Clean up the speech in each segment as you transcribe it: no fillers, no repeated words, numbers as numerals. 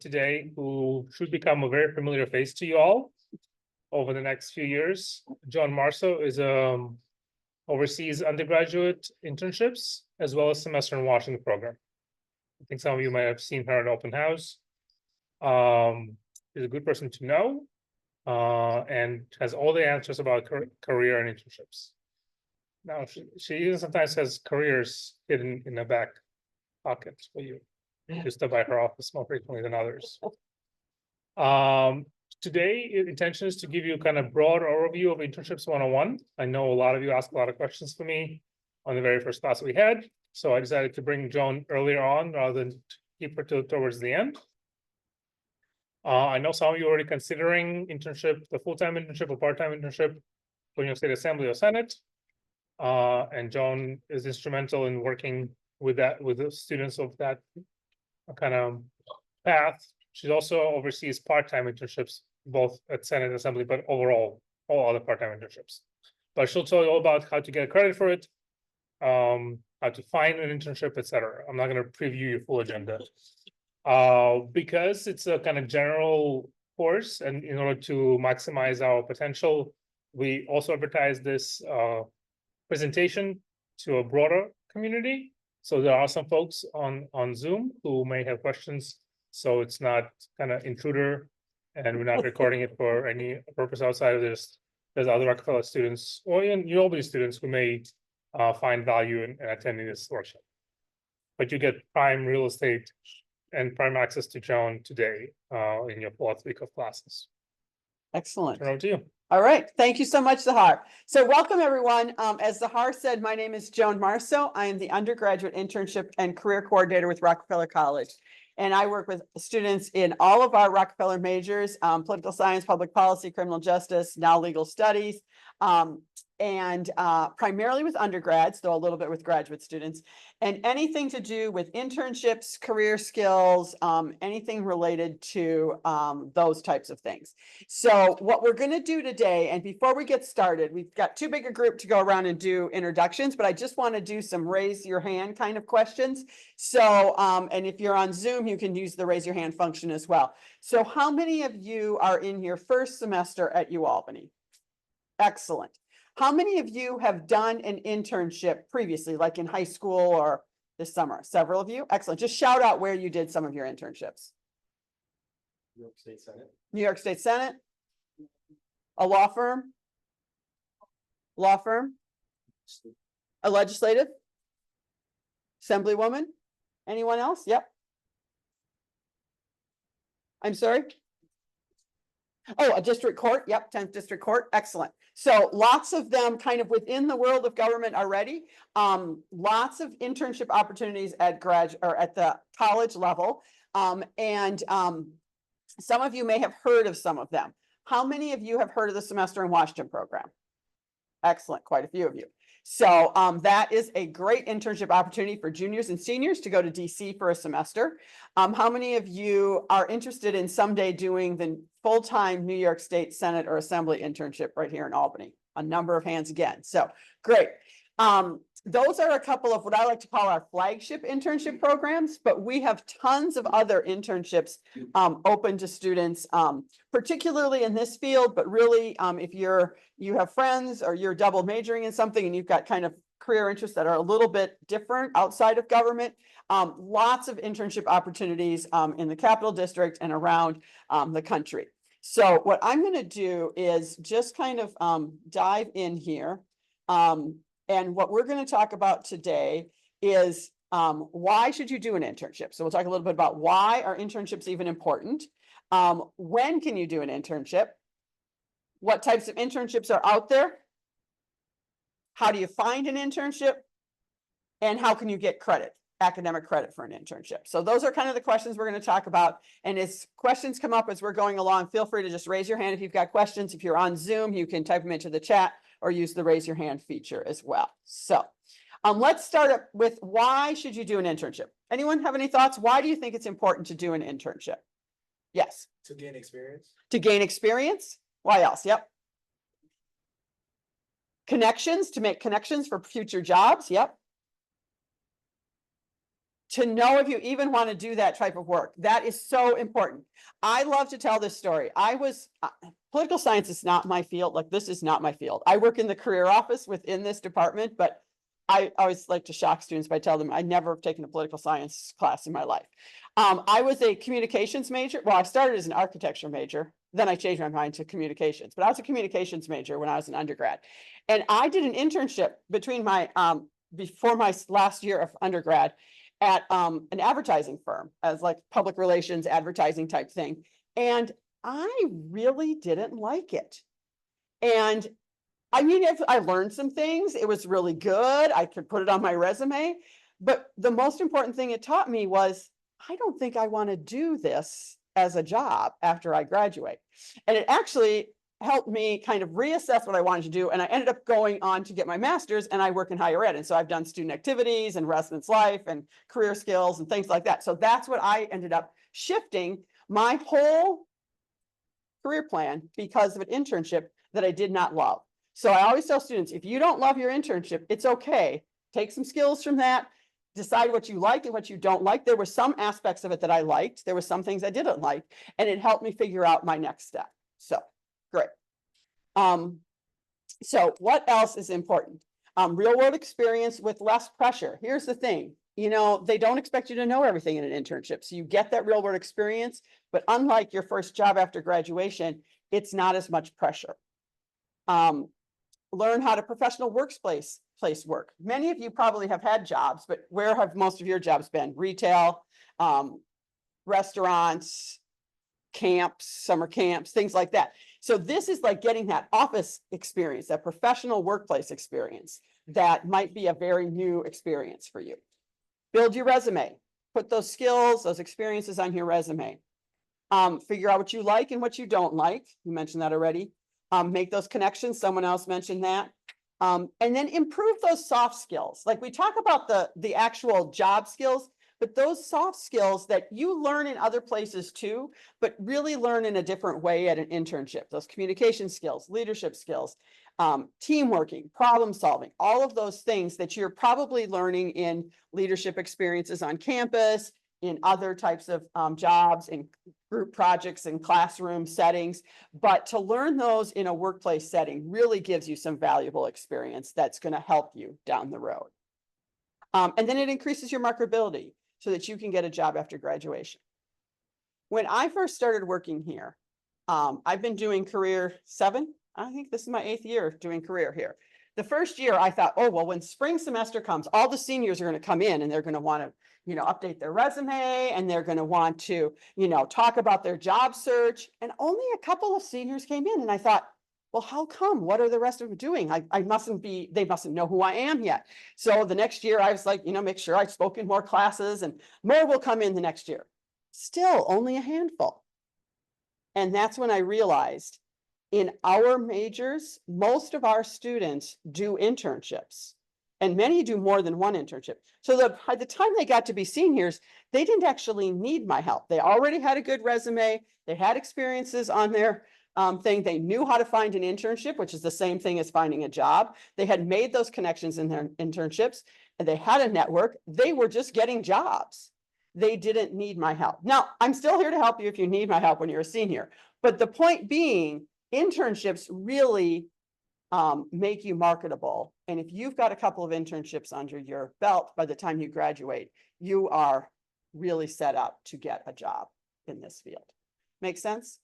today who should become a very familiar face to you all over the next few years. John Marso is oversees undergraduate internships as well as semester in Washington program. I think some of you might have seen her at open house. Is a good person to know and has all the answers about career and internships. Now, she even sometimes has careers hidden in the back pocket for you, just by her office more frequently than others. Today, intention is to give you kind of broad overview of Internships 101. I know a lot of you asked a lot of questions for me on the very first class we had, so I decided to bring Joan earlier on rather than keep her towards the end. I know some of you are already considering internship, the full-time internship or part-time internship for New York State Assembly or Senate. And Joan is instrumental in working with the students of that kind of path. She also oversees part-time internships, both at Senate and Assembly, but overall, all other part-time internships. But she'll tell you all about how to get credit for it, how to find an internship, etc. I'm not going to preview your full agenda. Because it's a kind of general course, and in order to maximize our potential, we also advertise this presentation to a broader community. So there are some folks on Zoom who may have questions. So it's not kind of intruder, and we're not recording it for any purpose outside of this. There's other Rockefeller students or even UOB students who may find value in attending this workshop. But you get prime real estate and prime access to Joan today in your fourth week of classes. Excellent. Turn over to you. All right. Thank you so much, Zahar. So welcome, everyone. As Zahar said, my name is Joan Marso. I am the undergraduate internship and career coordinator with Rockefeller College. And I work with students in all of our Rockefeller majors, political science, public policy, criminal justice, now legal studies, and primarily with undergrads, though a little bit with graduate students, and anything to do with internships, career skills, anything related to those types of things. So what we're going to do today, and before we get started, we've got too big a group to go around and do introductions, but I just want to do some raise your hand kind of questions. So, and if you're on Zoom, you can use the raise your hand function as well. So how many of you are in your first semester at UAlbany? Excellent. How many of you have done an internship previously, like in high school or this summer? Several of you? Excellent. Just shout out where you did some of your internships. New York State Senate. New York State Senate? A law firm? Law firm? A legislative? Assemblywoman? Anyone else? Yep. I'm sorry? Oh, a district court. Yep, 10th district court. Excellent. So lots of them kind of within the world of government already. Lots of internship opportunities at at the college level. Some of you may have heard of some of them. How many of you have heard of the Semester in Washington program? Excellent. Quite a few of you. So that is a great internship opportunity for juniors and seniors to go to DC for a semester. How many of you are interested in someday doing the full-time New York State Senate or Assembly internship right here in Albany? A number of hands again. So great. Those are a couple of what I like to call our flagship internship programs, but we have tons of other internships open to students, particularly in this field, but really if you have friends or you're double majoring in something and you've got kind of career interests that are a little bit different outside of government, lots of internship opportunities in the Capital District and around the country. So what I'm going to do is just kind of dive in here. And what we're going to talk about today is why should you do an internship? So we'll talk a little bit about why are internships even important? When can you do an internship? What types of internships are out there? How do you find an internship? And how can you get credit, academic credit for an internship? So those are kind of the questions we're going to talk about. And as questions come up as we're going along, feel free to just raise your hand if you've got questions. If you're on Zoom, you can type them into the chat or use the raise your hand feature as well. So let's start up with why should you do an internship? Anyone have any thoughts? Why do you think it's important to do an internship? Yes. To gain experience. To gain experience? Why else? Yep. Connections, to make connections for future jobs. Yep. to know if you even want to do that type of work. That is so important. I love to tell this story. Political science is not my field. Like, this is not my field. I work in the career office within this department, but I always like to shock students by telling them I never have taken a political science class in my life. I was a communications major. Well, I started as an architecture major. Then I changed my mind to communications, but I was a communications major when I was an undergrad. And I did an internship between before my last year of undergrad at an advertising firm as like public relations advertising type thing. And I really didn't like it. And I mean, if I learned some things, it was really good. I could put it on my resume. But the most important thing it taught me was, I don't think I want to do this as a job after I graduate. And it actually helped me kind of reassess what I wanted to do. And I ended up going on to get my master's, and I work in higher ed. And so I've done student activities and residence life and career skills and things like that. So that's what I ended up shifting my whole career plan because of an internship that I did not love. So I always tell students, if you don't love your internship, it's okay. Take some skills from that, decide what you like and what you don't like. There were some aspects of it that I liked. There were some things I didn't like, and it helped me figure out my next step. So great. So what else is important? Real world experience with less pressure. Here's the thing, you know, they don't expect you to know everything in an internship. So you get that real world experience, but unlike your first job after graduation, it's not as much pressure. Learn how to professional workplace work. Many of you probably have had jobs, but where have most of your jobs been? Retail, restaurants, camps, summer camps, things like that. So this is like getting that office experience, that professional workplace experience that might be a very new experience for you. Build your resume. Put those skills, those experiences on your resume. Figure out what you like and what you don't like. You mentioned that already. Make those connections. Someone else mentioned that. And then improve those soft skills. Like we talk about the actual job skills, but those soft skills that you learn in other places too, but really learn in a different way at an internship. Those communication skills, leadership skills, team working, problem solving, all of those things that you're probably learning in leadership experiences on campus, in other types of jobs, in group projects and classroom settings. But to learn those in a workplace setting really gives you some valuable experience that's going to help you down the road. And then it increases your marketability so that you can get a job after graduation. When I first started working here, I've been doing career 7. I think this is my 8th year doing career here. The first year I thought, oh, well, when spring semester comes, all the seniors are going to come in and they're going to want to, you know, update their resume, and they're going to want to, you know, talk about their job search. And only a couple of seniors came in, and I thought, well, how come? What are the rest of them doing? They mustn't know who I am yet. So the next year I was like, you know, make sure I've spoken more classes, and more will come in the next year. Still only a handful. And that's when I realized in our majors, most of our students do internships, and many do more than one internship. So by the time they got to be seniors, they didn't actually need my help. They already had a good resume. They had experiences on their thing. They knew how to find an internship, which is the same thing as finding a job. They had made those connections in their internships, and they had a network. They were just getting jobs. They didn't need my help. Now, I'm still here to help you if you need my help when you're a senior. But the point being, internships really make you marketable. And if you've got a couple of internships under your belt by the time you graduate, you are really set up to get a job in this field. Make sense?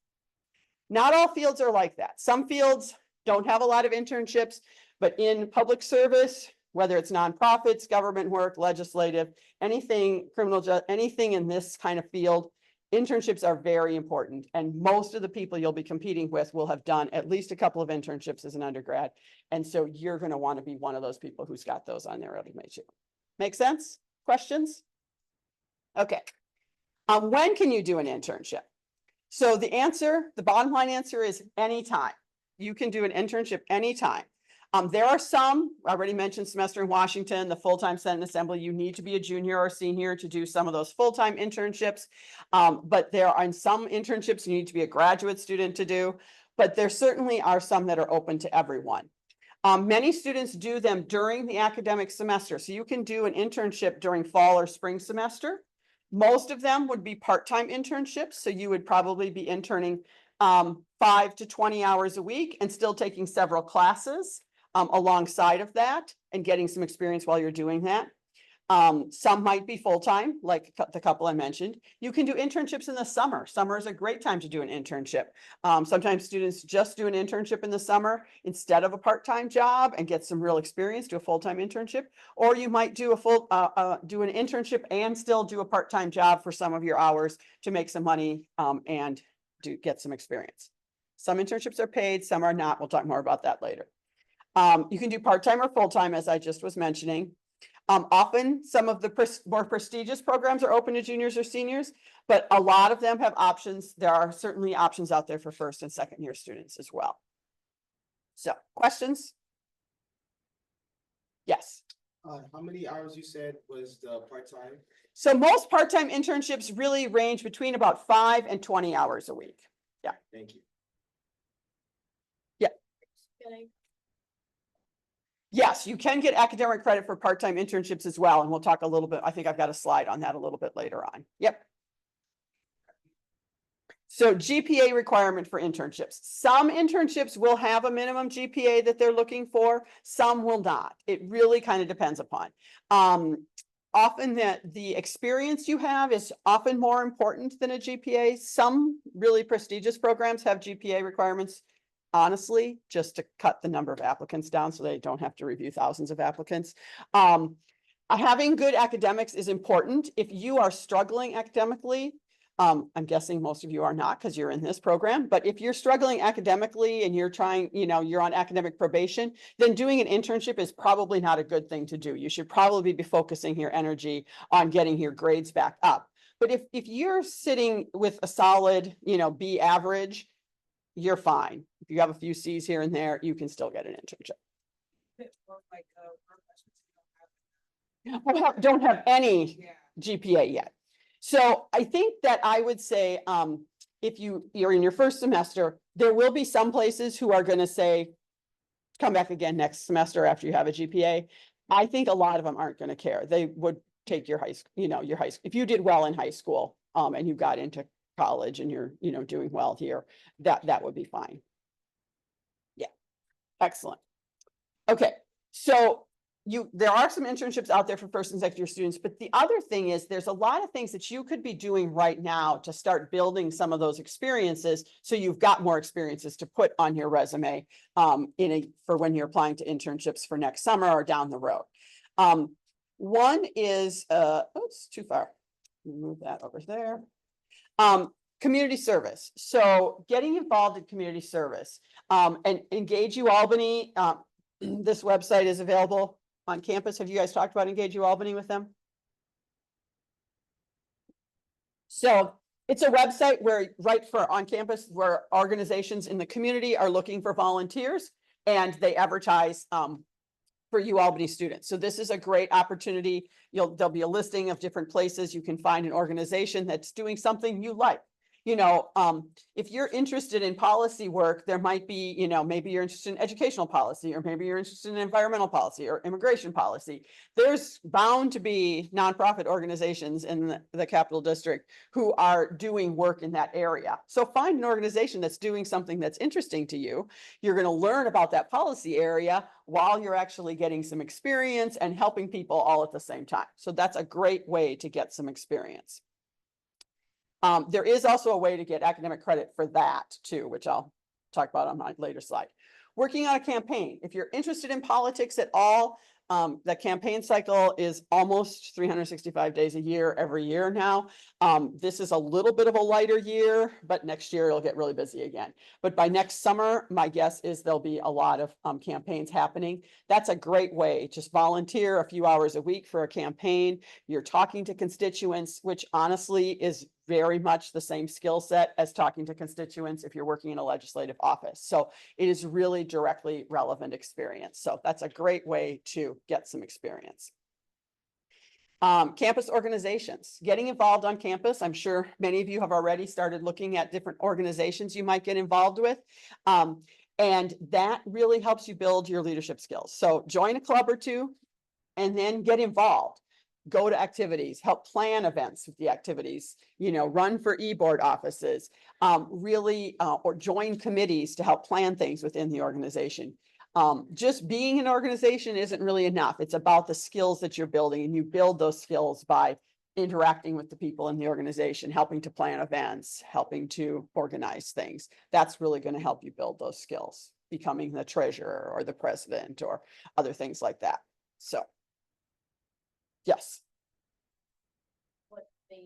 Not all fields are like that. Some fields don't have a lot of internships, but in public service, whether it's nonprofits, government work, legislative, anything, anything in this kind of field, internships are very important. And most of the people you'll be competing with will have done at least a couple of internships as an undergrad. And so you're going to want to be one of those people who's got those on their resume too. Make sense? Questions? Okay. When can you do an internship? So the answer, the bottom line answer is anytime. You can do an internship anytime. There are some, I already mentioned semester in Washington, the full-time Senate Assembly, you need to be a junior or senior to do some of those full-time internships. But there are some internships you need to be a graduate student to do, but there certainly are some that are open to everyone. Many students do them during the academic semester, so you can do an internship during fall or spring semester. Most of them would be part-time internships, so you would probably be interning 5 to 20 hours a week and still taking several classes alongside of that and getting some experience while you're doing that. Some might be full-time, like the couple I mentioned. You can do internships in the summer. Summer is a great time to do an internship. Sometimes students just do an internship in the summer instead of a part-time job and get some real experience, do a full-time internship. Or you might do do an internship and still do a part-time job for some of your hours to make some money and get some experience. Some internships are paid, some are not. We'll talk more about that later. You can do part-time or full-time, as I just was mentioning. Often some of the more prestigious programs are open to juniors or seniors, but a lot of them have options. There are certainly options out there for first and second year students as well. So, questions? Yes. How many hours you said was the part-time? So most part-time internships really range between about 5 and 20 hours a week. Yeah. Thank you. Yeah. Yes, you can get academic credit for part-time internships as well, and we'll talk a little bit. I think I've got a slide on that a little bit later on. Yep. So GPA requirement for internships. Some internships will have a minimum GPA that they're looking for. Some will not. It really kind of depends upon. Often the experience you have is often more important than a GPA. Some really prestigious programs have GPA requirements, honestly, just to cut the number of applicants down so they don't have to review thousands of applicants. Having good academics is important. If you are struggling academically, I'm guessing most of you are not because you're in this program, but if you're struggling academically and you're trying, you're on academic probation, then doing an internship is probably not a good thing to do. You should probably be focusing your energy on getting your grades back up. But if you're sitting with a solid, B average, you're fine. If you have a few C's here and there, you can still get an internship. Don't have any GPA yet. So I think that I would say, if you're in your first semester, there will be some places who are going to say, come back again next semester after you have a GPA. I think a lot of them aren't going to care. They would take your high school, your high school. If you did well in high school, and you got into college and you're, doing well here, that would be fine. Yeah, excellent. Okay, so there are some internships out there for first and second year students, but the other thing is there's a lot of things that you could be doing right now to start building some of those experiences, so you've got more experiences to put on your resume for when you're applying to internships for next summer or down the road. One is oops, too far. Move that over there. Community service. So getting involved in community service, and Engage U Albany. This website is available on campus. Have you guys talked about Engage U Albany with them? So it's a website where on campus where organizations in the community are looking for volunteers, and they advertise for U Albany students. So this is a great opportunity. There'll be a listing of different places you can find an organization that's doing something you like. If you're interested in policy work, there might be, maybe you're interested in educational policy, or maybe you're interested in environmental policy or immigration policy. There's bound to be nonprofit organizations in the Capital District who are doing work in that area. So find an organization that's doing something that's interesting to you. You're going to learn about that policy area while you're actually getting some experience and helping people all at the same time. So that's a great way to get some experience. There is also a way to get academic credit for that too, which I'll talk about on my later slide. Working on a campaign. If you're interested in politics at all, the campaign cycle is almost 365 days a year, every year now. This is a little bit of a lighter year, but next year it'll get really busy again. But by next summer, my guess is there'll be a lot of campaigns happening. That's a great way. Just volunteer a few hours a week for a campaign. You're talking to constituents, which honestly is very much the same skill set as talking to constituents if you're working in a legislative office. So it is really directly relevant experience. So that's a great way to get some experience. Campus organizations, getting involved on campus. I'm sure many of you have already started looking at different organizations you might get involved with. And that really helps you build your leadership skills. So join a club or two and then get involved. Go to activities, help plan events with the activities, run for e-board offices, or join committees to help plan things within the organization. Just being an organization isn't really enough. It's about the skills that you're building, and you build those skills by interacting with the people in the organization, helping to plan events, helping to organize things. That's really going to help you build those skills, becoming the treasurer or the president or other things like that. So, yes. What they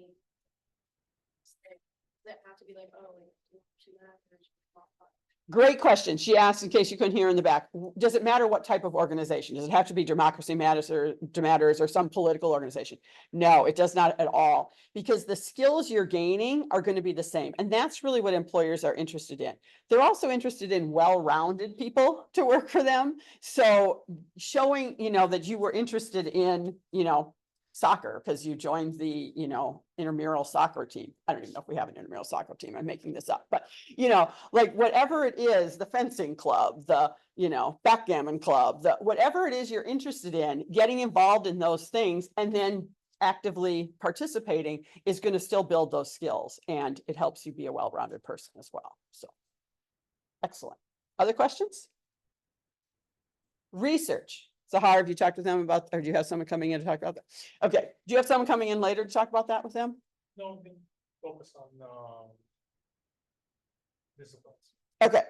say, does it have to be like, oh, like, she that, or she not that? Great question. She asked, in case you couldn't hear in the back, does it matter what type of organization? Does it have to be Democracy Matters or some political organization? No, it does not at all, because the skills you're gaining are going to be the same. And that's really what employers are interested in. They're also interested in well-rounded people to work for them. So showing, that you were interested in, soccer because you joined the, intramural soccer team. I don't even know if we have an intramural soccer team. I'm making this up, but like whatever it is, the fencing club, the, backgammon club, whatever it is you're interested in, getting involved in those things and then actively participating is going to still build those skills, and it helps you be a well-rounded person as well. So excellent. Other questions? Research. Sahar, have you talked with them about, or do you have someone coming in to talk about that? Okay, do you have someone coming in later to talk about that with them? No, we focus on disciplines. Okay,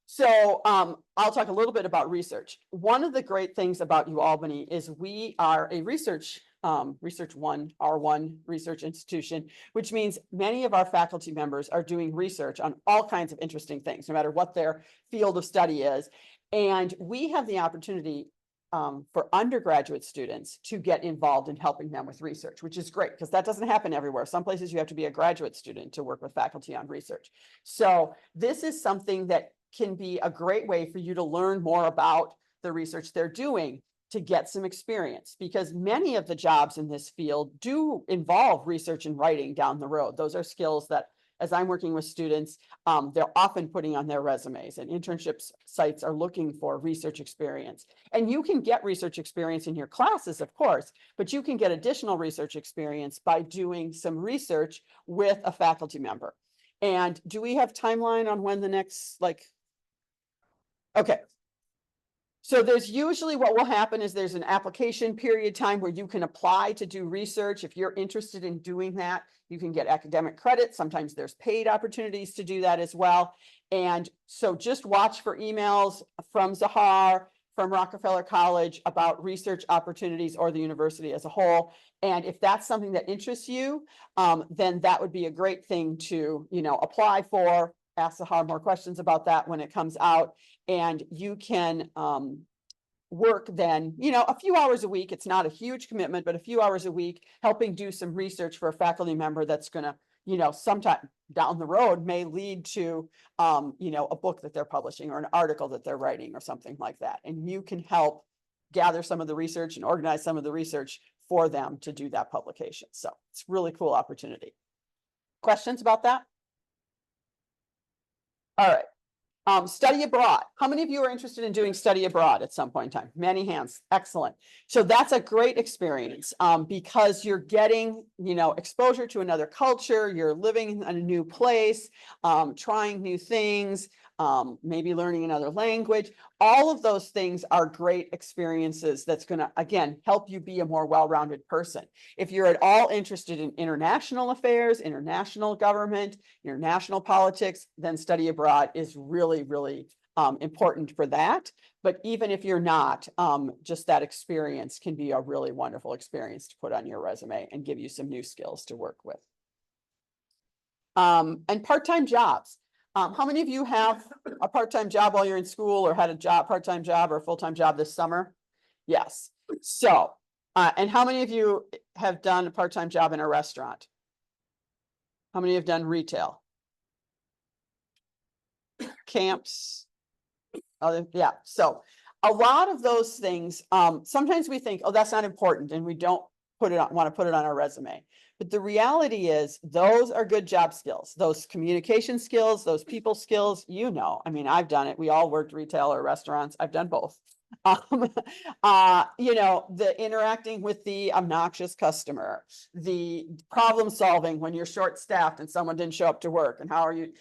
so I'll talk a little bit about research. One of the great things about UAlbany is we are a research R1 research institution, which means many of our faculty members are doing research on all kinds of interesting things, no matter what their field of study is. And we have the opportunity for undergraduate students to get involved in helping them with research, which is great because that doesn't happen everywhere. Some places you have to be a graduate student to work with faculty on research. So this is something that can be a great way for you to learn more about the research they're doing, to get some experience, because many of the jobs in this field do involve research and writing down the road. Those are skills that, as I'm working with students, they're often putting on their resumes, and internships sites are looking for research experience. And you can get research experience in your classes, of course, but you can get additional research experience by doing some research with a faculty member. And do we have timeline on when the next, okay. So there's usually, what will happen is there's an application period time where you can apply to do research. If you're interested in doing that, you can get academic credit. Sometimes there's paid opportunities to do that as well. And so just watch for emails from Zahar, from Rockefeller College about research opportunities, or the university as a whole. And if that's something that interests you, then that would be a great thing to, apply for. Ask Zahar more questions about that when it comes out. And you can work then, a few hours a week. It's not a huge commitment, but a few hours a week, helping do some research for a faculty member that's going to, sometime down the road may lead to, a book that they're publishing or an article that they're writing or something like that. And you can help gather some of the research and organize some of the research for them to do that publication. So it's a really cool opportunity. Questions about that? All right. Study abroad. How many of you are interested in doing study abroad at some point in time? Many hands. Excellent. So that's a great experience because you're getting, exposure to another culture. You're living in a new place, trying new things, maybe learning another language. All of those things are great experiences that's going to, again, help you be a more well-rounded person. If you're at all interested in international affairs, international government, international politics, then study abroad is really, really important for that. But even if you're not, just that experience can be a really wonderful experience to put on your resume and give you some new skills to work with. And part-time jobs. How many of you have a part-time job while you're in school, or had a part-time job or a full-time job this summer? Yes. So, and how many of you have done a part-time job in a restaurant? How many have done retail? Camps? Yeah. So a lot of those things, sometimes we think, oh, that's not important, and we don't want to put it on our resume. But the reality is those are good job skills, those communication skills, those people skills, I mean, I've done it. We all worked retail or restaurants. I've done both. The interacting with the obnoxious customer, the problem solving when you're short staffed and someone didn't show up to work, and how are you,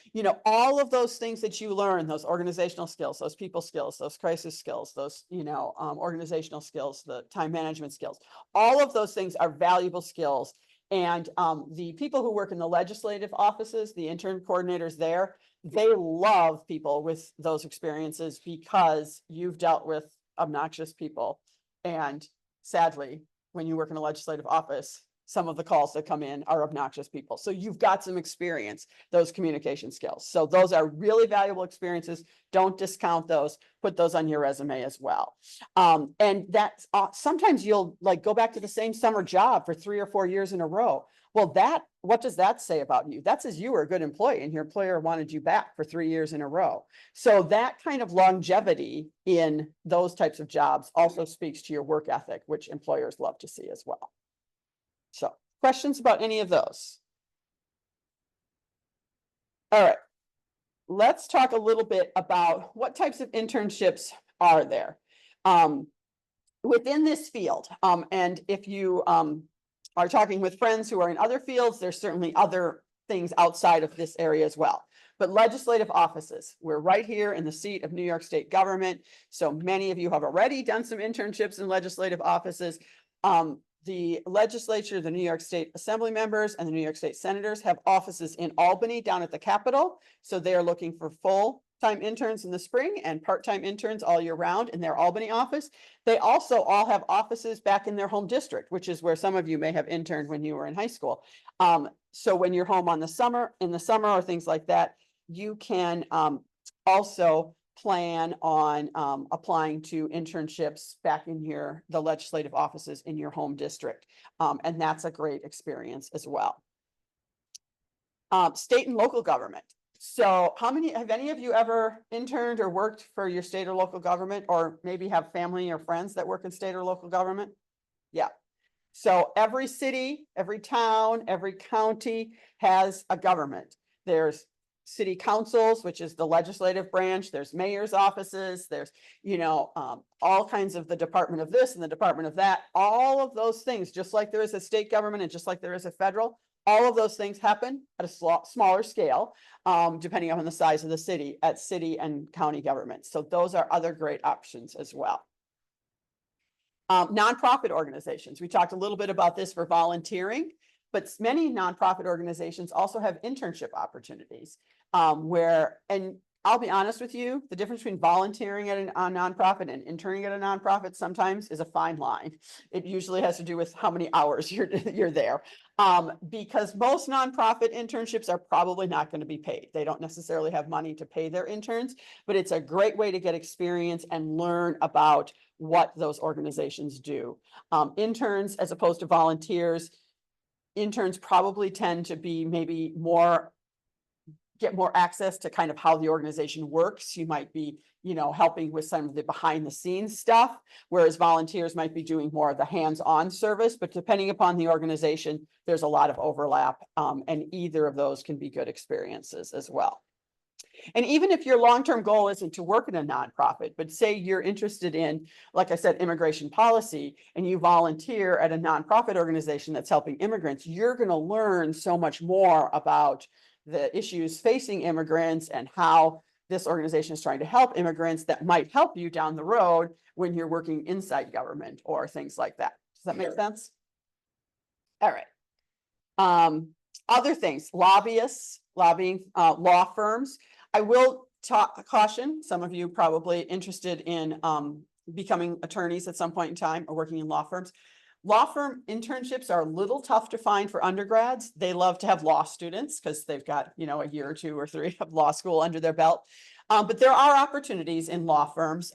all of those things that you learn, those organizational skills, those people skills, those crisis skills, those, organizational skills, the time management skills, all of those things are valuable skills. And the people who work in the legislative offices, the intern coordinators there, they love people with those experiences because you've dealt with obnoxious people. And sadly, when you work in a legislative office, some of the calls that come in are obnoxious people. So you've got some experience, those communication skills. So those are really valuable experiences. Don't discount those. Put those on your resume as well. And that's sometimes you'll go back to the same summer job for 3 or 4 years in a row. Well, what does that say about you? That says you were a good employee and your employer wanted you back for 3 years in a row. So that kind of longevity in those types of jobs also speaks to your work ethic, which employers love to see as well. So, questions about any of those? All right, let's talk a little bit about what types of internships are there within this field. And if you are talking with friends who are in other fields, there's certainly other things outside of this area as well. But legislative offices, we're right here in the seat of New York State government. So many of you have already done some internships in legislative offices. The legislature, the New York State Assembly members and the New York State senators have offices in Albany down at the Capitol. So they are looking for full-time interns in the spring and part-time interns all year round in their Albany office. They also all have offices back in their home district, which is where some of you may have interned when you were in high school. So when you're home in the summer or things like that, you can also plan on applying to internships back in the legislative offices in your home district. And that's a great experience as well. State and local government. So have any of you ever interned or worked for your state or local government, or maybe have family or friends that work in state or local government? Yeah. So every city, every town, every county has a government. There's city councils, which is the legislative branch. There's mayor's offices. There's, all kinds of the department of this and the department of that. All of those things, just like there is a state government and just like there is a federal, all of those things happen at a smaller scale, depending on the size of the city, at city and county governments. So those are other great options as well. Nonprofit organizations. We talked a little bit about this for volunteering, but many nonprofit organizations also have internship opportunities and I'll be honest with you, the difference between volunteering at a nonprofit and interning at a nonprofit sometimes is a fine line. It usually has to do with how many hours you're there. Because most nonprofit internships are probably not going to be paid. They don't necessarily have money to pay their interns, but it's a great way to get experience and learn about what those organizations do. Interns, as opposed to volunteers, interns probably tend to be maybe get more access to kind of how the organization works. You might be, helping with some of the behind the scenes stuff, whereas volunteers might be doing more of the hands-on service, but depending upon the organization, there's a lot of overlap, and either of those can be good experiences as well. And even if your long-term goal isn't to work in a nonprofit, but say you're interested in, like I said, immigration policy, and you volunteer at a nonprofit organization that's helping immigrants, you're going to learn so much more about the issues facing immigrants and how this organization is trying to help immigrants that might help you down the road when you're working inside government or things like that. Does that make sense? All right. Other things, lobbying, law firms. I will caution some of you probably interested in becoming attorneys at some point in time or working in law firms. Law firm internships are a little tough to find for undergrads. They love to have law students because they've got, a year or 2 or 3 of law school under their belt. But there are opportunities in law firms.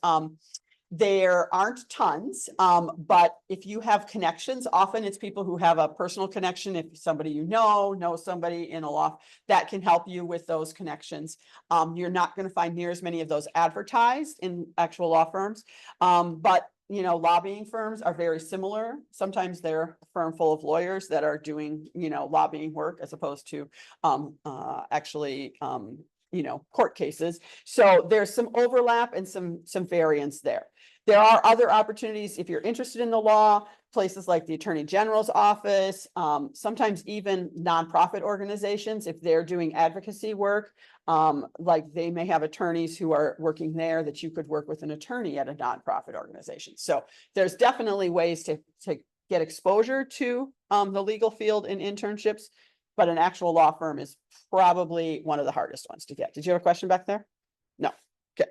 There aren't tons, but if you have connections, often it's people who have a personal connection. If somebody knows somebody in a law, that can help you with those connections. You're not going to find near as many of those advertised in actual law firms, but lobbying firms are very similar. Sometimes they're a firm full of lawyers that are doing, lobbying work as opposed to actually, court cases. So there's some overlap and some variance there. There are other opportunities if you're interested in the law, places like the Attorney General's office, sometimes even nonprofit organizations, if they're doing advocacy work, like they may have attorneys who are working there that you could work with an attorney at a nonprofit organization. So there's definitely ways to get exposure to the legal field in internships, but an actual law firm is probably one of the hardest ones to get. Did you have a question back there? No. Okay.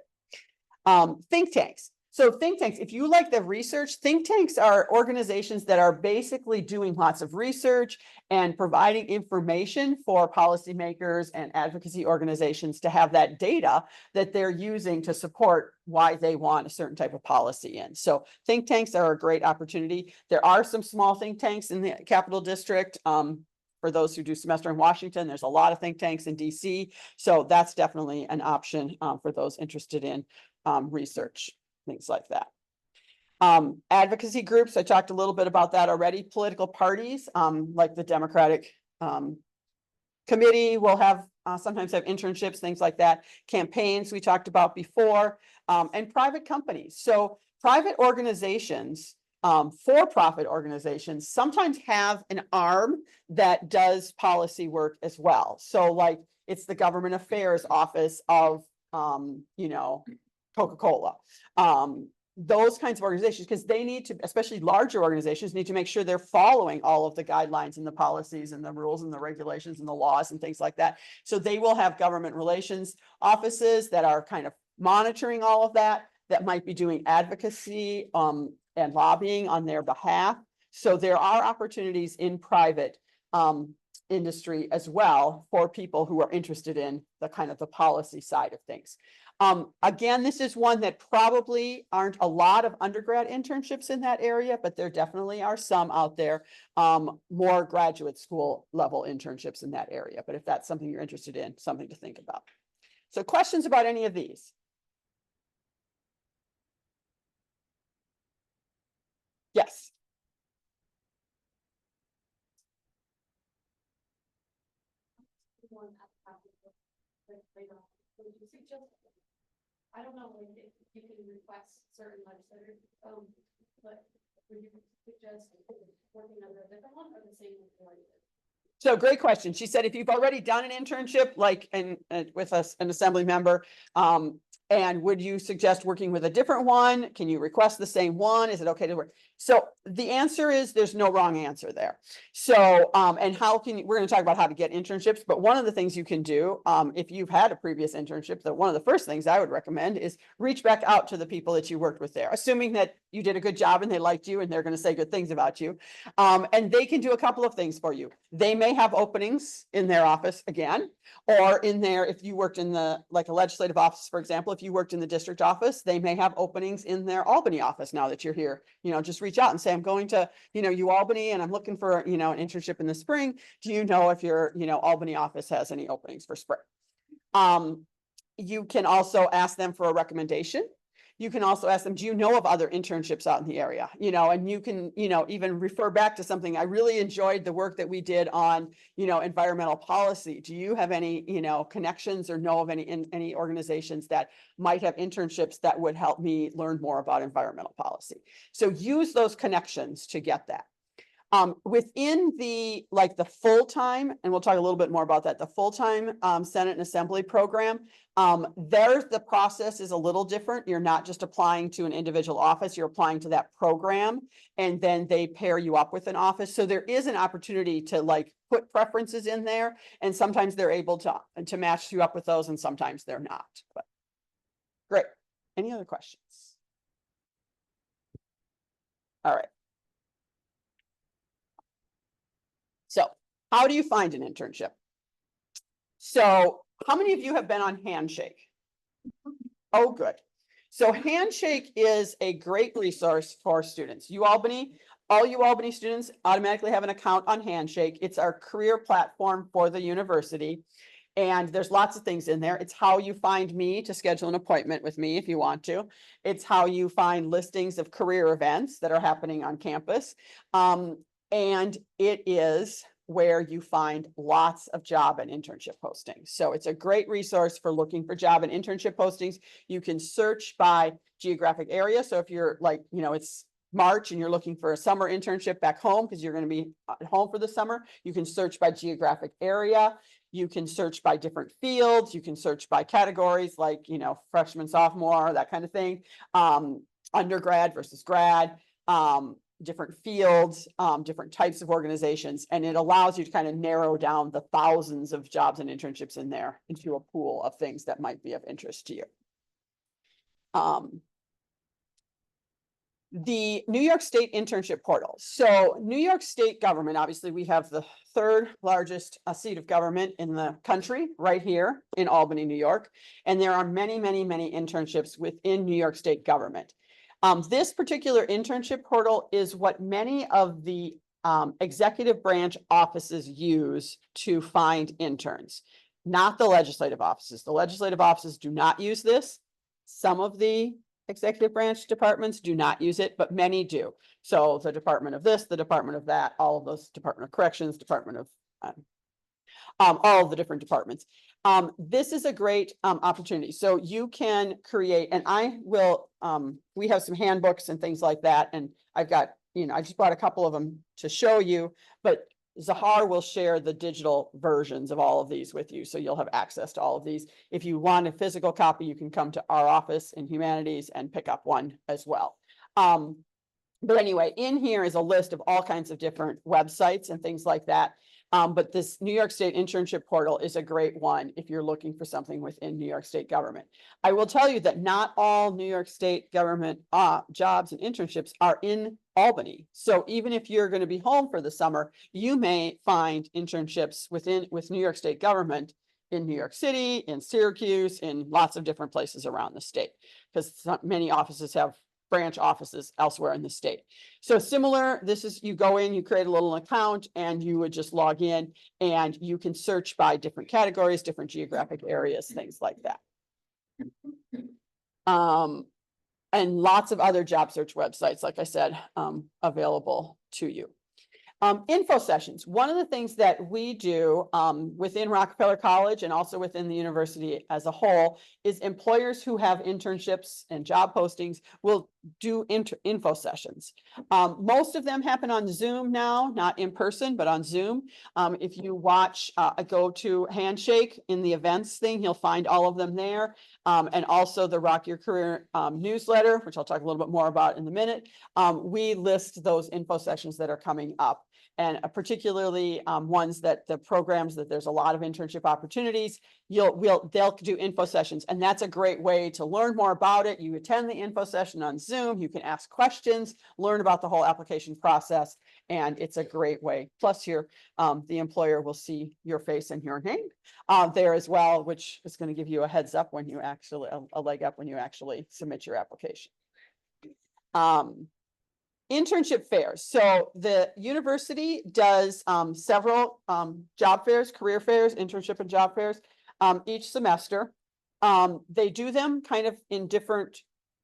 Think tanks. So think tanks, if you like the research, think tanks are organizations that are basically doing lots of research and providing information for policymakers and advocacy organizations to have that data that they're using to support why they want a certain type of policy in. So think tanks are a great opportunity. There are some small think tanks in the Capital District. For those who do semester in Washington, there's a lot of think tanks in DC. So that's definitely an option for those interested in research. Things like that. Advocacy groups, I talked a little bit about that already. Political parties, like the Democratic Committee will have sometimes have internships, things like that. Campaigns we talked about before, and private companies. So private organizations, for-profit organizations sometimes have an arm that does policy work as well. So like it's the government affairs office of, Coca-Cola, those kinds of organizations, because they need to, especially larger organizations, need to make sure they're following all of the guidelines and the policies and the rules and the regulations and the laws and things like that. So they will have government relations offices that are kind of monitoring all of that, that might be doing advocacy and lobbying on their behalf. So there are opportunities in private industry as well for people who are interested in the kind of the policy side of things. Again, this is one that probably aren't a lot of undergrad internships in that area, but there definitely are some out there, more graduate school level internships in that area. But if that's something you're interested in, something to think about. So questions about any of these? Yes. One at the top of the radar. Would you suggest, I don't know if you can request certain legislators, but would you suggest working under a different one or the same one? So great question. She said, if you've already done an internship, like with us, an assembly member, and would you suggest working with a different one? Can you request the same one? Is it okay to work? So the answer is there's no wrong answer there. So, and how can you, we're going to talk about how to get internships, but one of the things you can do, if you've had a previous internship, that one of the first things I would recommend is reach back out to the people that you worked with there, assuming that you did a good job and they liked you and they're going to say good things about you. And they can do a couple of things for you. They may have openings in their office again, or in there, if you worked in the, like a legislative office, for example, if you worked in the district office, they may have openings in their Albany office now that you're here. Just reach out and say, I'm going to, Albany and I'm looking for, an internship in the spring. Do you know if your, Albany office has any openings for spring? You can also ask them for a recommendation. You can also ask them, do you know of other internships out in the area? And you can, even refer back to something. I really enjoyed the work that we did on, environmental policy. Do you have any, connections or know of any organizations that might have internships that would help me learn more about environmental policy? So use those connections to get that. Within the full-time, and we'll talk a little bit more about that, the full-time Senate and Assembly program, the process is a little different. You're not just applying to an individual office, you're applying to that program, and then they pair you up with an office. So there is an opportunity to put preferences in there, and sometimes they're able to match you up with those, and sometimes they're not. But great. Any other questions? All right. So how do you find an internship? So how many of you have been on Handshake? Oh, good. So Handshake is a great resource for students. All you Albany students automatically have an account on Handshake. It's our career platform for the university. And there's lots of things in there. It's how you find me to schedule an appointment with me if you want to. It's how you find listings of career events that are happening on campus. And it is where you find lots of job and internship postings. So it's a great resource for looking for job and internship postings. You can search by geographic area. So if you're like, it's March and you're looking for a summer internship back home because you're going to be at home for the summer, you can search by geographic area. You can search by different fields. You can search by categories like, freshman, sophomore, that kind of thing. Undergrad versus grad, different fields, different types of organizations. And it allows you to kind of narrow down the thousands of jobs and internships in there into a pool of things that might be of interest to you. The New York State internship portal. So New York State government, obviously we have the third largest seat of government in the country right here in Albany, New York. And there are many, many, many internships within New York State government. This particular internship portal is what many of the executive branch offices use to find interns, not the legislative offices. The legislative offices do not use this. Some of the executive branch departments do not use it, but many do. So the Department of this, the Department of that, all of those, Department of Corrections, Department of all of the different departments. This is a great opportunity. So you can create, and I will, we have some handbooks and things like that. And I've got, I just brought a couple of them to show you, but Zahar will share the digital versions of all of these with you. So you'll have access to all of these. If you want a physical copy, you can come to our office in Humanities and pick up one as well. But anyway, in here is a list of all kinds of different websites and things like that. But this New York State internship portal is a great one if you're looking for something within New York State government. I will tell you that not all New York State government jobs and internships are in Albany. So even if you're going to be home for the summer, you may find internships with New York State government in New York City, in Syracuse, in lots of different places around the state, because many offices have branch offices elsewhere in the state. So similar, this is, you go in, you create a little account, and you would just log in, and you can search by different categories, different geographic areas, things like that. And lots of other job search websites, like I said, available to you. Info sessions. One of the things that we do within Rockefeller College and also within the university as a whole is employers who have internships and job postings will do info sessions. Most of them happen on Zoom now, not in person, but on Zoom. If you watch, go to Handshake in the events thing, you'll find all of them there. And also the Rock Your Career newsletter, which I'll talk a little bit more about in a minute. We list those info sessions that are coming up. And particularly ones that the programs that there's a lot of internship opportunities, they'll do info sessions. And that's a great way to learn more about it. You attend the info session on Zoom, you can ask questions, learn about the whole application process, and it's a great way. Plus the employer will see your face and your name there as well, which is going to give you a heads up when you actually, a leg up when you actually submit your application. Internship fairs. So the university does several job fairs, career fairs, internship and job fairs each semester. They do them kind of in different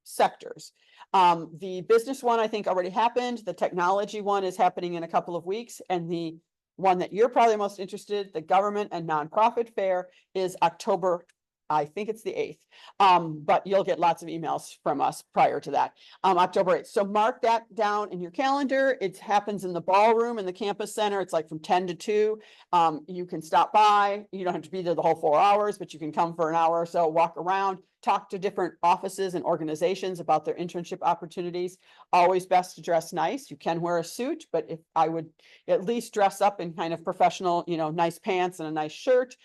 sectors. The business one, I think, already happened. The technology one is happening in a couple of weeks. And the one that you're probably most interested, the government and nonprofit fair, is October, I think it's the 8th, but you'll get lots of emails from us prior to that, October 8th. So mark that down in your calendar. It happens in the ballroom in the campus center. It's like from 10 to 2. You can stop by. You don't have to be there the whole 4 hours, but you can come for an hour or so, walk around, talk to different offices and organizations about their internship opportunities. Always best to dress nice. You can wear a suit, but if I would at least dress up in kind of professional, nice pants and a nice shirt.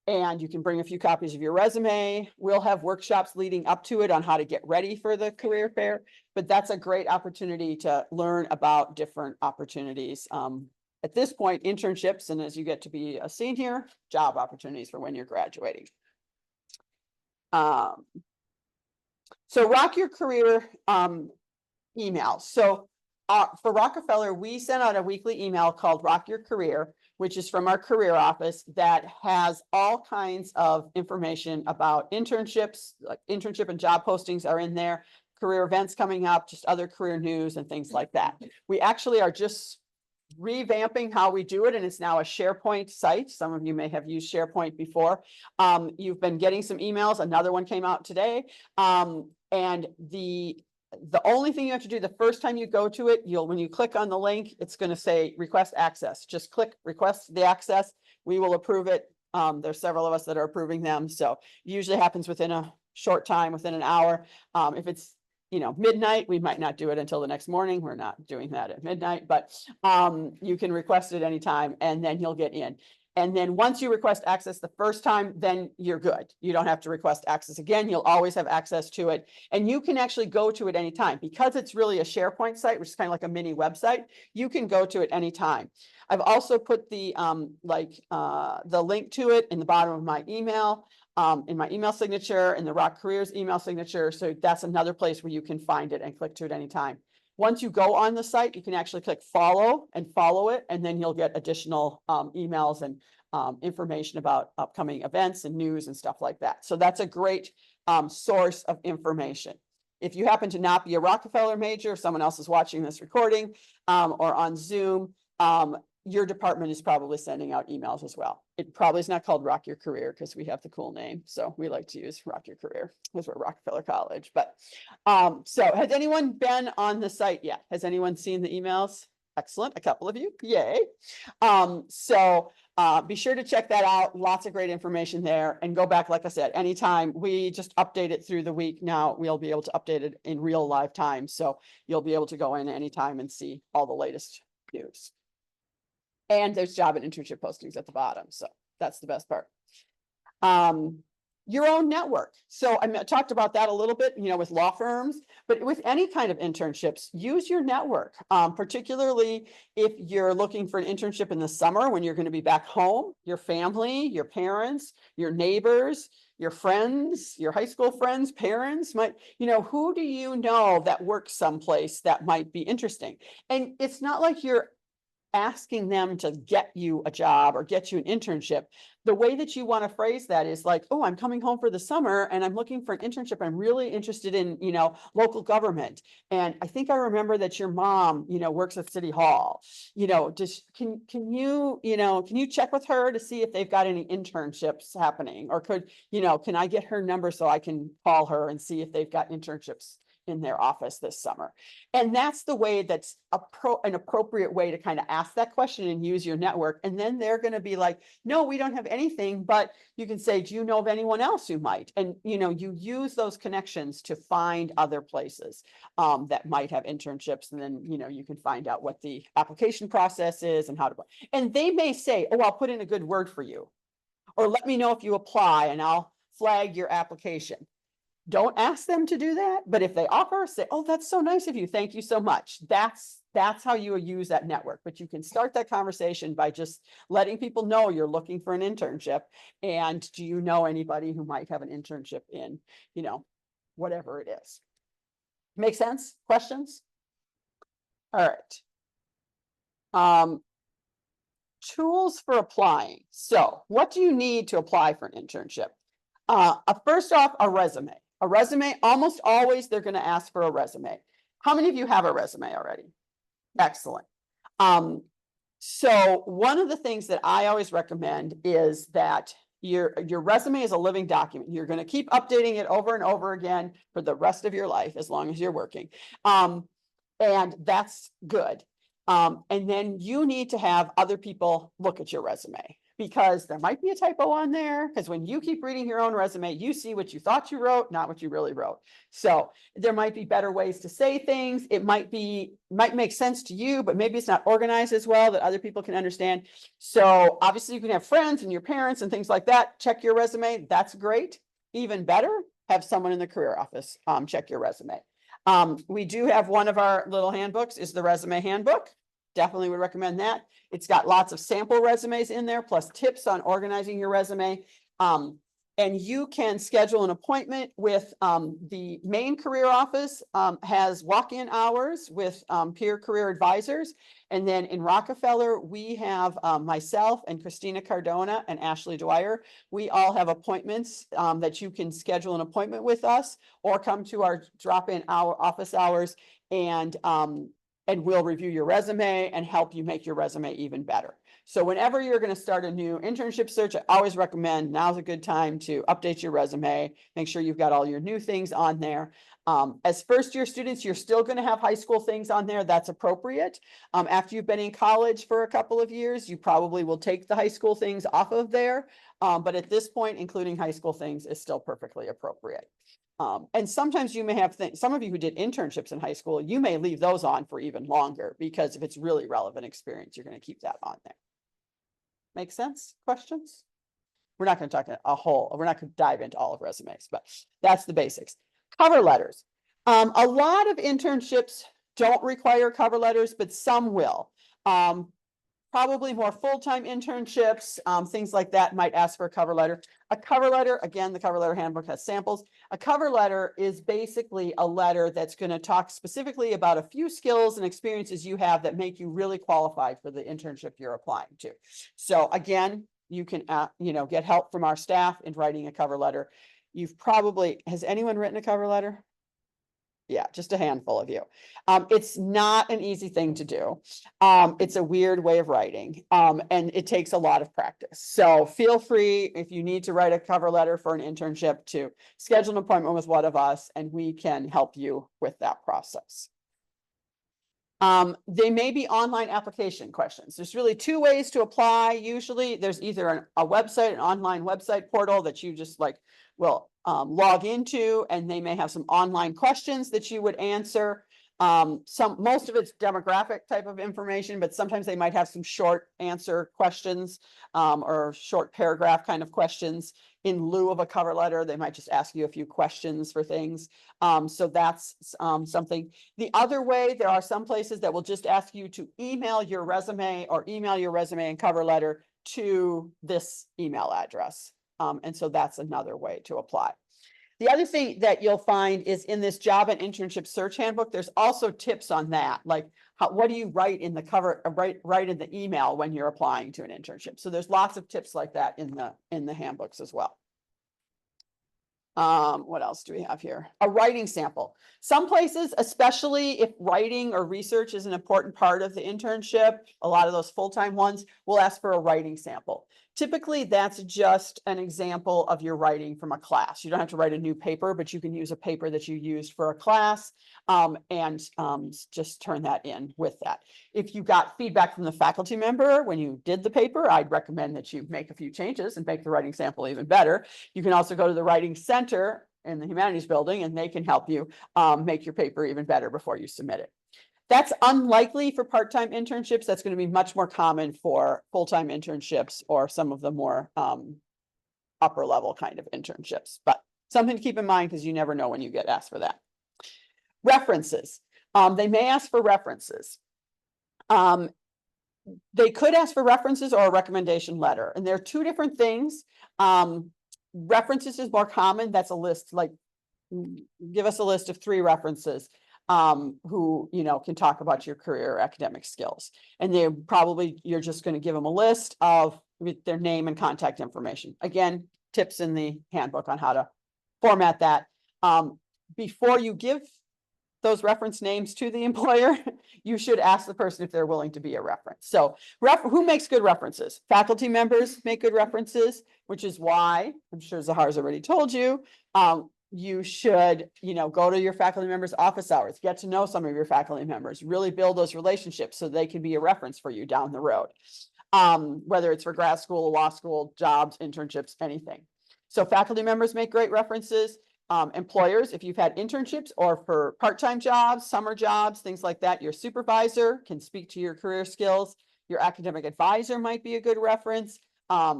And you can bring a few copies of your resume. We'll have workshops leading up to it on how to get ready for the career fair, but that's a great opportunity to learn about different opportunities. At this point, internships, and as you get to be a senior, job opportunities for when you're graduating. So Rock Your Career email. So for Rockefeller, we sent out a weekly email called Rock Your Career, which is from our career office, that has all kinds of information about internships, like internship and job postings are in there, career events coming up, just other career news and things like that. We actually are just revamping how we do it, and it's now a SharePoint site. Some of you may have used SharePoint before. You've been getting some emails. Another one came out today. And the only thing you have to do the first time you go to it, when you click on the link, it's going to say request access. Just click request the access. We will approve it. There's several of us that are approving them. So it usually happens within a short time, within an hour. If it's midnight, we might not do it until the next morning. We're not doing that at midnight, but you can request it anytime and then you'll get in. And then once you request access the first time, then you're good. You don't have to request access again. You'll always have access to it. And you can actually go to it anytime because it's really a SharePoint site, which is kind of like a mini website. You can go to it anytime. I've also put the link to it in the bottom of my email. In my email signature, in the Rock Careers email signature. So that's another place where you can find it and click to it anytime. Once you go on the site, you can actually click follow and follow it, and then you'll get additional emails and information about upcoming events and news and stuff like that. So that's a great source of information. If you happen to not be a Rockefeller major, if someone else is watching this recording or on Zoom, your department is probably sending out emails as well. It probably is not called Rock Your Career because we have the cool name. So we like to use Rock Your Career because we're Rockefeller College. But so has anyone been on the site yet? Has anyone seen the emails? Excellent. A couple of you. Yay. Be sure to check that out. Lots of great information there, and go back, like I said, anytime. We just update it through the week. Now we'll be able to update it in real live time. So you'll be able to go in anytime and see all the latest news. And there's job and internship postings at the bottom. So that's the best part. Your own network. So I talked about that a little bit, with law firms, but with any kind of internships, use your network, particularly if you're looking for an internship in the summer when you're going to be back home, your family, your parents, your neighbors, your friends, your high school friends, parents might, who do you know that works someplace that might be interesting? And it's not like you're asking them to get you a job or get you an internship. The way that you want to phrase that is like, oh, I'm coming home for the summer and I'm looking for an internship. I'm really interested in, local government. And I think I remember that your mom, works at City Hall. Just can you check with her to see if they've got any internships happening? Or can I get her number so I can call her and see if they've got internships in their office this summer? And that's the way that's an appropriate way to kind of ask that question and use your network. And then they're going to be like, no, we don't have anything, but you can say, do you know of anyone else who might? And, you use those connections to find other places that might have internships. And then, you can find out what the application process is and how to, and they may say, oh, I'll put in a good word for you, or let me know if you apply and I'll flag your application. Don't ask them to do that, but if they offer, say, oh, that's so nice of you. Thank you so much. That's how you use that network. But you can start that conversation by just letting people know you're looking for an internship. And do you know anybody who might have an internship in, whatever it is? Make sense? Questions? All right. Tools for applying. So what do you need to apply for an internship? First off, a resume. A resume, almost always they're going to ask for a resume. How many of you have a resume already? Excellent. So one of the things that I always recommend is that your resume is a living document. You're going to keep updating it over and over again for the rest of your life, as long as you're working. And that's good. And then you need to have other people look at your resume, because there might be a typo on there. Because when you keep reading your own resume, you see what you thought you wrote, not what you really wrote. So there might be better ways to say things. It might make sense to you, but maybe it's not organized as well that other people can understand. So obviously you can have friends and your parents and things like that check your resume. That's great. Even better, have someone in the career office check your resume. We do have one of our little handbooks is the resume handbook. Definitely would recommend that. It's got lots of sample resumes in there, plus tips on organizing your resume. And you can schedule an appointment with the main career office has walk-in hours with peer career advisors. And then in Rockefeller, we have myself and Christina Cardona and Ashley Dwyer. We all have appointments that you can schedule an appointment with us or come to our drop-in office hours and we'll review your resume and help you make your resume even better. So whenever you're going to start a new internship search, I always recommend now's a good time to update your resume. Make sure you've got all your new things on there. As first-year students, you're still going to have high school things on there. That's appropriate. After you've been in college for a couple of years, you probably will take the high school things off of there. But at this point, including high school things is still perfectly appropriate. And sometimes you may have some of you who did internships in high school, you may leave those on for even longer because if it's really relevant experience, you're going to keep that on there. Make sense? Questions? We're not going to talk we're not going to dive into all of resumes, but that's the basics. Cover letters. A lot of internships don't require cover letters, but some will. Probably more full-time internships, things like that might ask for a cover letter. A cover letter, again, the cover letter handbook has samples. A cover letter is basically a letter that's going to talk specifically about a few skills and experiences you have that make you really qualified for the internship you're applying to. So again, you can, get help from our staff in writing a cover letter. Has anyone written a cover letter? Yeah, just a handful of you. It's not an easy thing to do. It's a weird way of writing, and it takes a lot of practice. So feel free, if you need to write a cover letter for an internship, to schedule an appointment with one of us, and we can help you with that process. They may be online application questions. There's really two ways to apply. Usually there's either a website, an online website portal that you just will log into, and they may have some online questions that you would answer. Most of it's demographic type of information, but sometimes they might have some short answer questions or short paragraph kind of questions in lieu of a cover letter. They might just ask you a few questions for things. So that's something. The other way, there are some places that will just ask you to email your resume and cover letter to this email address. And so that's another way to apply. The other thing that you'll find is in this job and internship search handbook, there's also tips on that. Like what do you write in the cover, write in the email when you're applying to an internship. So there's lots of tips like that in the handbooks as well. What else do we have here? A writing sample. Some places, especially if writing or research is an important part of the internship, a lot of those full-time ones will ask for a writing sample. Typically, that's just an example of your writing from a class. You don't have to write a new paper, but you can use a paper that you used for a class and just turn that in with that. If you got feedback from the faculty member when you did the paper, I'd recommend that you make a few changes and make the writing sample even better. You can also go to the Writing Center in the Humanities Building, and they can help you make your paper even better before you submit it. That's unlikely for part-time internships. That's going to be much more common for full-time internships or some of the more upper level kind of internships, but something to keep in mind because you never know when you get asked for that. References. They may ask for references. They could ask for references or a recommendation letter, and there are two different things. References is more common. That's a list, like give us a list of 3 references who, can talk about your career or academic skills. And you're just going to give them a list of their name and contact information. Again, tips in the handbook on how to format that. Before you give those reference names to the employer, you should ask the person if they're willing to be a reference. So who makes good references? Faculty members make good references, which is why, I'm sure Zahar's already told you, you should, go to your faculty members' office hours, get to know some of your faculty members, really build those relationships so they can be a reference for you down the road. Whether it's for grad school, law school, jobs, internships, anything. So faculty members make great references. Employers, if you've had internships or for part-time jobs, summer jobs, things like that, your supervisor can speak to your career skills. Your academic advisor might be a good reference.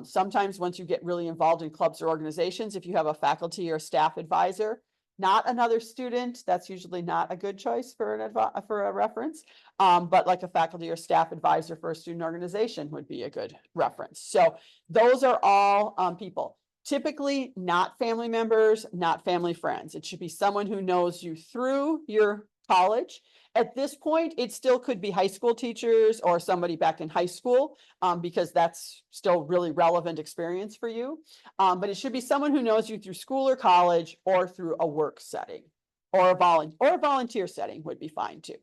Sometimes once you get really involved in clubs or organizations, if you have a faculty or staff advisor, not another student, that's usually not a good choice for a reference. But like a faculty or staff advisor for a student organization would be a good reference. So those are all people. Typically not family members, not family friends. It should be someone who knows you through your college. At this point, it still could be high school teachers or somebody back in high school, because that's still really relevant experience for you. But it should be someone who knows you through school or college or through a work setting or a volunteer setting would be fine too.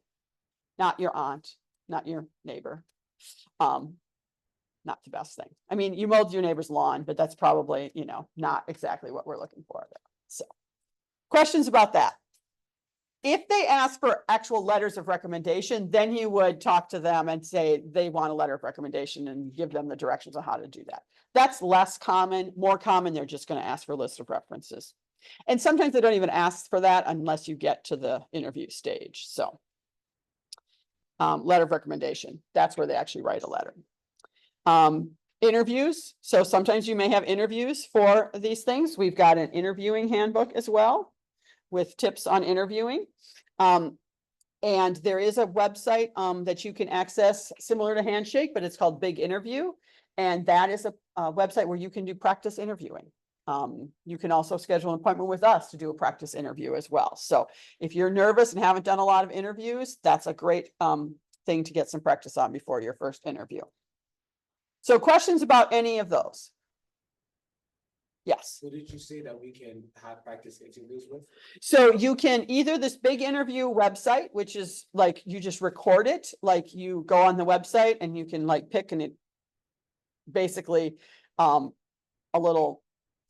Not your aunt, not your neighbor. Not the best thing. I mean, you mowed your neighbor's lawn, but that's probably, not exactly what we're looking for there. So, questions about that? If they ask for actual letters of recommendation, then you would talk to them and say they want a letter of recommendation and give them the directions on how to do that. That's less common. More common, they're just going to ask for a list of references. And sometimes they don't even ask for that unless you get to the interview stage. So, letter of recommendation, that's where they actually write a letter. Interviews. So sometimes you may have interviews for these things. We've got an interviewing handbook as well with tips on interviewing. And there is a website that you can access similar to Handshake, but it's called Big Interview. And that is a website where you can do practice interviewing. You can also schedule an appointment with us to do a practice interview as well. So if you're nervous and haven't done a lot of interviews, that's a great thing to get some practice on before your first interview. So questions about any of those? Yes. Who did you say that we can have practice interviews with? So you can either this Big Interview website, which is like you just record it, like you go on the website and you can like pick, and it basically a little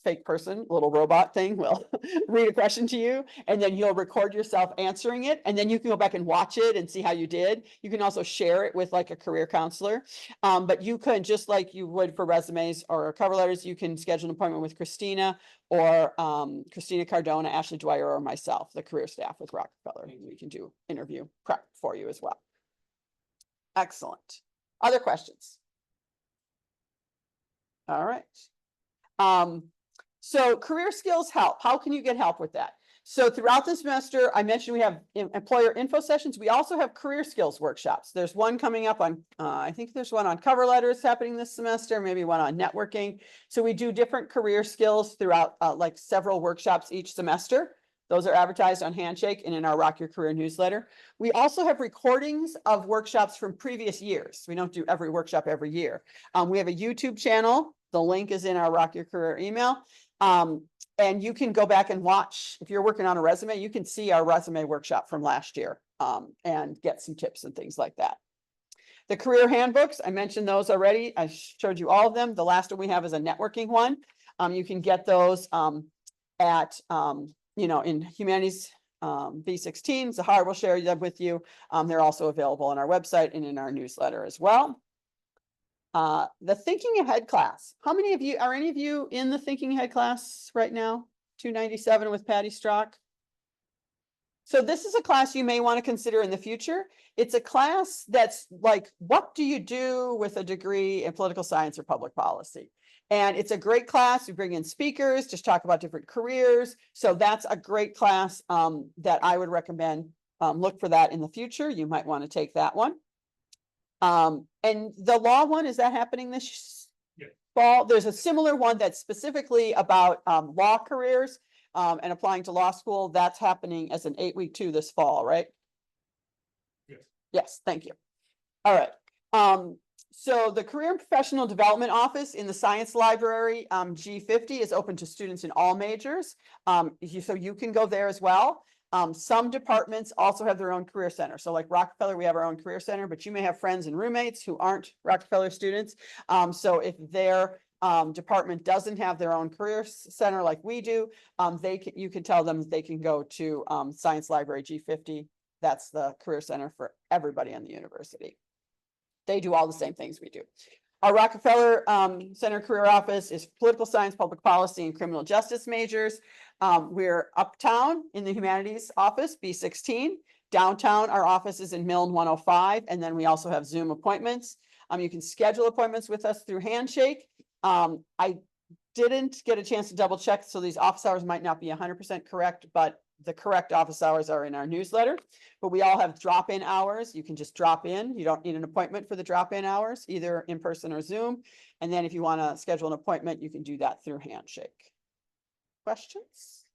fake person, little robot thing will read a question to you, and then you'll record yourself answering it, and then you can go back and watch it and see how you did. You can also share it with like a career counselor, but you could, just like you would for resumes or cover letters, you can schedule an appointment with Christina or Christina Cardona, Ashley Dwyer, or myself, the career staff with Rockefeller. We can do interview prep for you as well. Excellent. Other questions? All right. So career skills help. How can you get help with that? So throughout the semester, I mentioned we have employer info sessions. We also have career skills workshops. There's one coming up on, I think there's one on cover letters happening this semester, maybe one on networking. So we do different career skills throughout like several workshops each semester. Those are advertised on Handshake and in our Rock Your Career newsletter. We also have recordings of workshops from previous years. We don't do every workshop every year. We have a YouTube channel. The link is in our Rock Your Career email. And you can go back and watch. If you're working on a resume, you can see our resume workshop from last year and get some tips and things like that. The career handbooks, I mentioned those already. I showed you all of them. The last one we have is a networking one. You can get those at, in Humanities B16. Zahar will share them with you. They're also available on our website and in our newsletter as well. The Thinking Ahead class. How many of you, are any of you in the Thinking Ahead class right now? 297 with Patty Strock. So this is a class you may want to consider in the future. It's a class that's like, what do you do with a degree in political science or public policy? And it's a great class. We bring in speakers, just talk about different careers. So that's a great class that I would recommend. Look for that in the future. You might want to take that one. And the law one, is that happening this fall? There's a similar one that's specifically about law careers and applying to law school. That's happening as an 8-week 2 this fall, right? Yes. Yes, thank you. All right. So the Career and Professional Development Office in the Science Library, G50, is open to students in all majors. So you can go there as well. Some departments also have their own career center. So like Rockefeller, we have our own career center, but you may have friends and roommates who aren't Rockefeller students. So if their department doesn't have their own career center like we do, you can tell them they can go to Science Library G50. That's the career center for everybody in the university. They do all the same things we do. Our Rockefeller Center Career Office is political science, public policy, and criminal justice majors. We're uptown in the humanities office, B16. Downtown, our office is in Milne 105, and then we also have Zoom appointments. You can schedule appointments with us through Handshake. I didn't get a chance to double check, so these office hours might not be 100% correct, but the correct office hours are in our newsletter, but we all have drop-in hours. You can just drop in. You don't need an appointment for the drop-in hours, either in person or Zoom. And then if you want to schedule an appointment, you can do that through Handshake. Questions?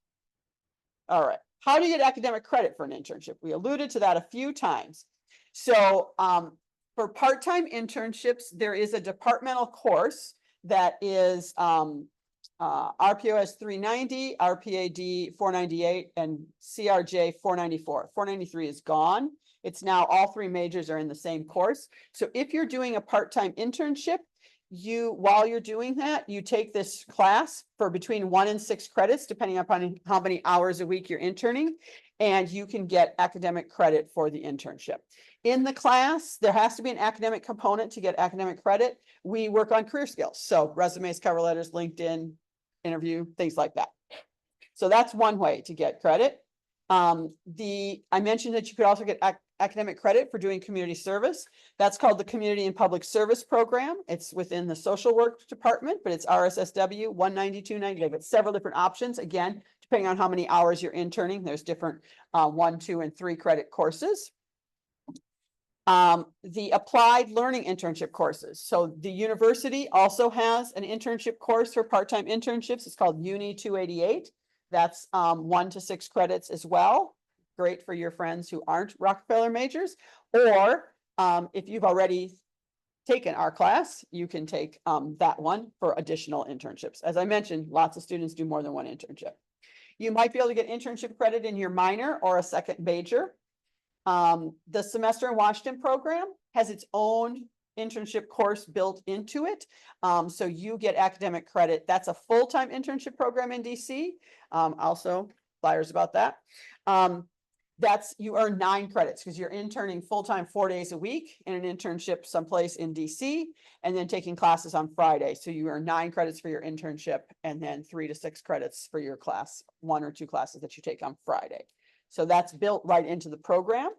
All right. How do you get academic credit for an internship? We alluded to that a few times. So for part-time internships, there is a departmental course that is RPOS 390, RPAD 498, and CRJ 494. 493 is gone. It's now all three majors are in the same course. So if you're doing a part-time internship, while you're doing that, you take this class for between 1 and 6 credits, depending upon how many hours a week you're interning, and you can get academic credit for the internship. In the class, there has to be an academic component to get academic credit. We work on career skills, so resumes, cover letters, LinkedIn, interview, things like that. So that's one way to get credit. I mentioned that you could also get academic credit for doing community service. That's called the Community and Public Service Program. It's within the social work department, but it's RSSW 190, 290. They've got several different options. Again, depending on how many hours you're interning, there's different 1, 2, and 3 credit courses. The applied learning internship courses. So the university also has an internship course for part-time internships. It's called Uni 288. That's 1 to 6 credits as well. Great for your friends who aren't Rockefeller majors. Or if you've already taken our class, you can take that one for additional internships. As I mentioned, lots of students do more than 1 internship. You might be able to get internship credit in your minor or a second major. The Semester in Washington program has its own internship course built into it. So you get academic credit. That's a full-time internship program in DC. Also flyers about that. You earn 9 credits because you're interning full-time 4 days a week in an internship someplace in DC, and then taking classes on Friday. So you earn 9 credits for your internship, and then 3 to 6 credits for your class, 1 or 2 classes that you take on Friday. So that's built right into the program.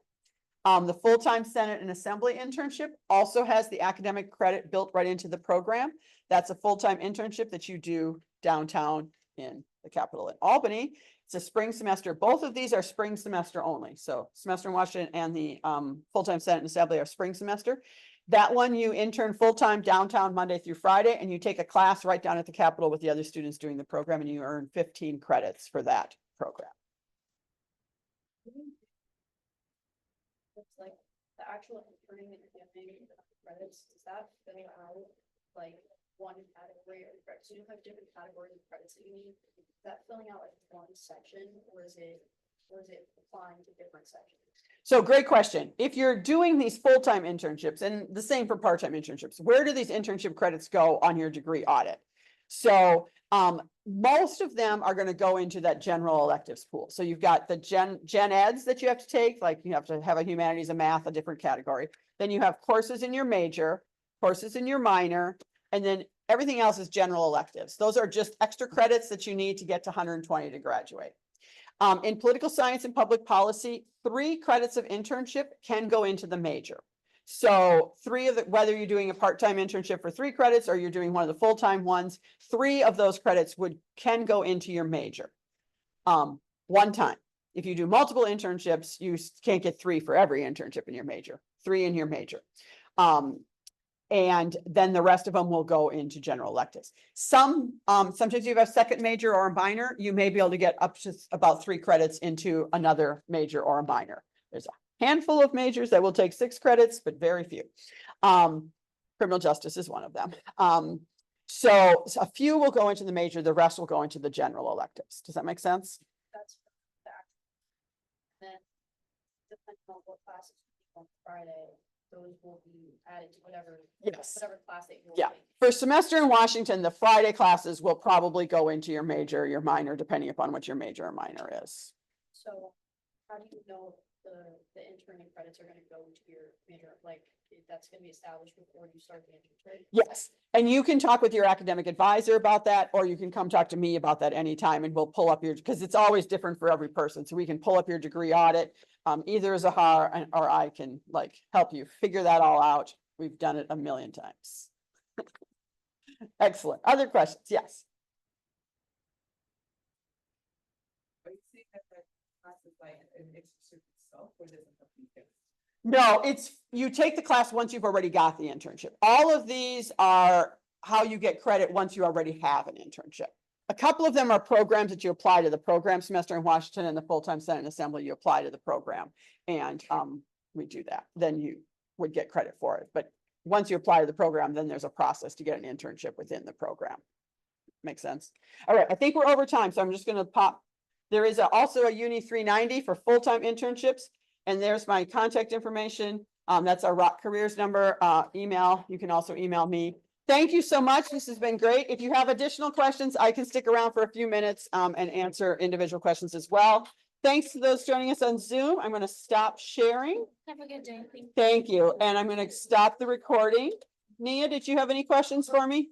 The full-time Senate and Assembly internship also has the academic credit built right into the program. That's a full-time internship that you do downtown in the Capitol in Albany. It's a spring semester. Both of these are spring semester only. So Semester in Washington and the full-time Senate and Assembly are spring semester. That one you intern full-time downtown Monday through Friday, and you take a class right down at the Capitol with the other students doing the program, and you earn 15 credits for that program. It's like the actual interning that you're getting credits, is that filling out like one category of credits? So you have different categories of credits that you need. Is that filling out like one section, or is it applying to different sections? So great question. If you're doing these full-time internships, and the same for part-time internships, where do these internship credits go on your degree audit? So most of them are going to go into that general electives pool. So you've got the gen eds that you have to take, like you have to have a humanities, a math, a different category. Then you have courses in your major, courses in your minor, and then everything else is general electives. Those are just extra credits that you need to get to 120 to graduate. In political science and public policy, 3 credits of internship can go into the major. So whether you're doing a part-time internship for 3 credits or you're doing one of the full-time ones, 3 of those credits can go into your major. One time. If you do multiple internships, you can't get 3 for every internship in your major, 3 in your major. And then the rest of them will go into general electives. Sometimes if you have a second major or a minor, you may be able to get up to about 3 credits into another major or a minor. There's a handful of majors that will take 6 credits, but very few. Criminal justice is one of them. So a few will go into the major, the rest will go into the general electives. Does that make sense? That's the actual. Then depending on what classes you on Friday, those will be added to whatever class that you're taking. For Semester in Washington, the Friday classes will probably go into your major, your minor, depending upon what your major or minor is. So how do you know the interning credits are going to go to your major? Like that's going to be established before you start the internship? Yes, and you can talk with your academic advisor about that, or you can come talk to me about that anytime, and we'll pull up because it's always different for every person. So we can pull up your degree audit. Either Zahar or I can help you figure that all out. We've done it a million times. Excellent. Other questions? Yes. Are you saying that the class is like an internship itself, or does it complete it? No, it's, you take the class once you've already got the internship. All of these are how you get credit once you already have an internship. A couple of them are programs that you apply to the program semester in Washington, and the full-time Senate and Assembly, you apply to the program. And we do that, then you would get credit for it. But once you apply to the program, then there's a process to get an internship within the program. Make sense? All right, I think we're over time, so I'm just gonna pop. There is also a Uni 390 for full-time internships, and there's my contact information. That's our Rock Careers number, email. You can also email me. Thank you so much. This has been great. If you have additional questions, I can stick around for a few minutes and answer individual questions as well. Thanks to those joining us on Zoom. I'm going to stop sharing. Have a good day. Thank you. And I'm going to stop the recording. Nia, did you have any questions for me?